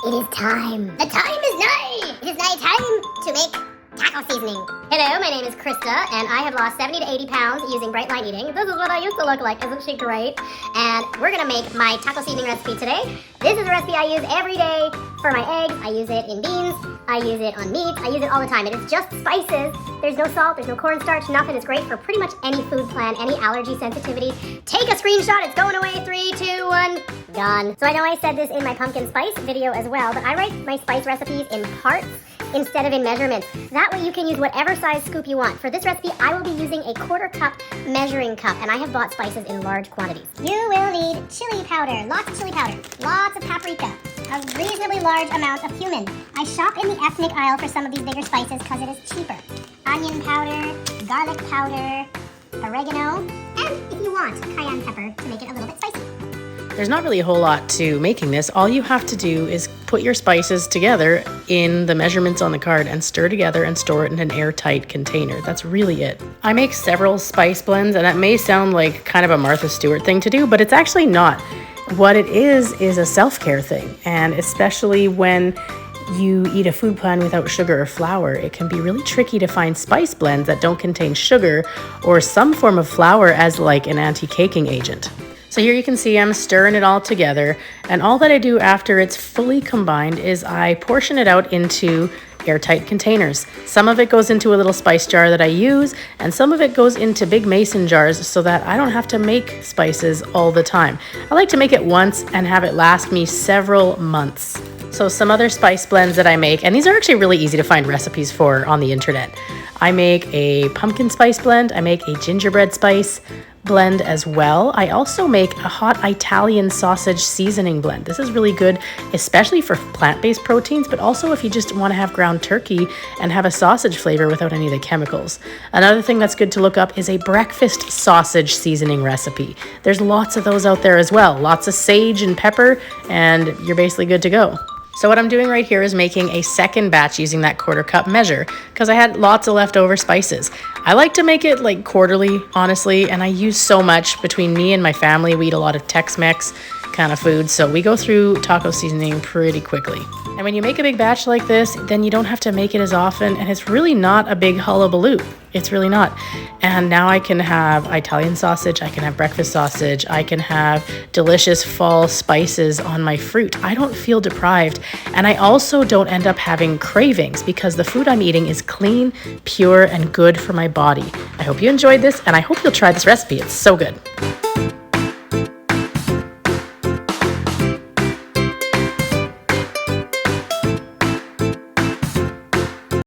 It is time. The time is nigh. It is nigh time to make taco seasoning. Hello, my name is Krista, and I have lost 70 to 80 pounds using Bright Line Eating. This is what I used to look like. Isn't she great? And we're gonna make my taco seasoning recipe today. This is a recipe I use every day for my eggs. I use it in beans. I use it on meat. I use it all the time. It is just spices. There's no salt. There's no cornstarch. Nothing. It's great for pretty much any food plan, any allergy sensitivity. Take a screenshot. It's going away. 3, 2, 1. Done. So I know I said this in my pumpkin spice video as well, but I write my spice recipes in parts instead of in measurements. That way you can use whatever size scoop you want. For this recipe, I will be using a 1/4 cup measuring cup, and I have bought spices in large quantities. You will need chili powder, lots of chili powder, lots of paprika, a reasonably large amount of cumin. I shop in the ethnic aisle for some of these bigger spices because it is cheaper. Onion powder, garlic powder, oregano, and if you want, cayenne pepper to make it a little bit spicy. There's not really a whole lot to making this. All you have to do is put your spices together in the measurements on the card and stir together and store it in an airtight container. That's really it. I make several spice blends, and that may sound like kind of a Martha Stewart thing to do, but it's actually not. What it is a self-care thing, and especially when you eat a food plan without sugar or flour, it can be really tricky to find spice blends that don't contain sugar or some form of flour as like an anti-caking agent. So here you can see I'm stirring it all together, and all that I do after it's fully combined is I portion it out into airtight containers. Some of it goes into a little spice jar that I use, and some of it goes into big mason jars so that I don't have to make spices all the time. I like to make it once and have it last me several months. So some other spice blends that I make, and these are actually really easy to find recipes for on the internet. I make a pumpkin spice blend, I make a gingerbread spice blend as well. I also make a hot Italian sausage seasoning blend. This is really good, especially for plant-based proteins, but also if you just want to have ground turkey and have a sausage flavor without any of the chemicals. Another thing that's good to look up is a breakfast sausage seasoning recipe. There's lots of those out there as well. Lots of sage and pepper, and you're basically good to go. So what I'm doing right here is making a second batch using that 1/4 cup measure because I had lots of leftover spices. I like to make it like quarterly, honestly, and I use so much. Between me and my family, we eat a lot of Tex-Mex kind of food, so we go through taco seasoning pretty quickly. And when you make a big batch like this, then you don't have to make it as often, and it's really not a big hullabaloo. It's really not. And now I can have Italian sausage, I can have breakfast sausage, I can have delicious fall spices on my fruit. I don't feel deprived, and I also don't end up having cravings because the food I'm eating is clean, pure, and good for my body. I hope you enjoyed this, and I hope you'll try this recipe. It's so good.